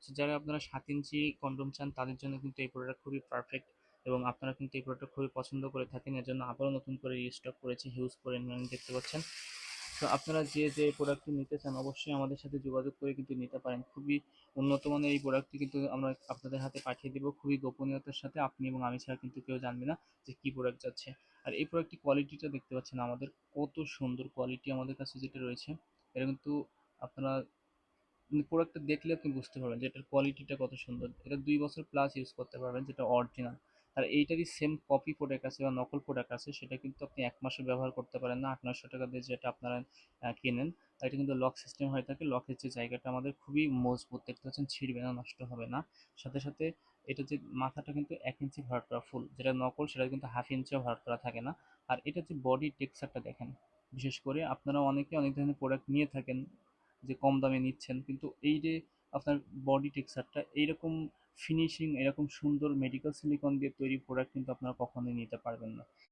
তো যারা আপনারা 7 ইঞ্চি কন্ডোম চান তাদের জন্য কিন্তু এই প্রোডাক্ট খুবই পারফেক্ট, এবং আপনারা কিন্তু এই প্রোডাক্ট খুবই পছন্দ করে থাকেন। এর জন্য আবারও নতুন করে রিস্টক করেছি, হিউজ পরিমাণে দেখতে পাচ্ছেন। তো আপনারা যে প্রোডাক্টটি নিতে চান অবশ্যই আমাদের সাথে যোগাযোগ করে কিন্তু নিতে পারেন। খুবই উন্নত মানের এই প্রোডাক্টটি কিন্তু আমরা আপনাদের হাতে পাঠিয়ে দেবো খুবই গোপনীয়তার সাথে। আপনি এবং আমি ছাড়া কিন্তু কেউ জানবে না যে কী প্রোডাক্ট যাচ্ছে। আর এই প্রোডাক্টটি কোয়ালিটিটা দেখতে পাচ্ছেন আমাদের কত সুন্দর কোয়ালিটি আমাদের কাছে যেটা রয়েছে। এটা কিন্তু আপনারা প্রোডাক্টটা দেখলে আপনি বুঝতে পারবেন যে এটার কোয়ালিটিটা কত সুন্দর। এটা 2 বছর প্লাস ইউজ করতে পারবেন, যেটা অরিজিনাল। আর এইটারই সেম কপি প্রোডাক্ট আছে বা নকল প্রোডাক্ট আছে, সেটা কিন্তু আপনি 1 মাসও ব্যবহার করতে পারেন না 800-900 টাকা দিয়ে যেটা আপনারা কেনেন। আর এটা কিন্তু লক সিস্টেম হয়ে থাকে, লকের যে জায়গাটা আমাদের খুবই মজবুত, দেখতে পাচ্ছেন ছিঁড়বে না, নষ্ট হবে না। সাথে সাথে এটা যে মাথাটা কিন্তু 1 ইঞ্চি ভরাট করা ফুল, যেটা নকল সেটা কিন্তু হাফ ইঞ্চিও ভরাট করা থাকে না। আর এটা যে বডি টেক্সচারটা দেখেন, বিশেষ করে আপনারা অনেকে অনেক ধরনের প্রোডাক্ট নিয়ে থাকেন যে কম দামে নিচ্ছেন, কিন্তু এই যে আপনার বডি টেক্সচারটা এইরকম ফিনিশিং, এরকম সুন্দর মেডিকেল সিলিকন দিয়ে তৈরি প্রোডাক্ট কিন্তু আপনারা কখনোই নিতে পারবেন না।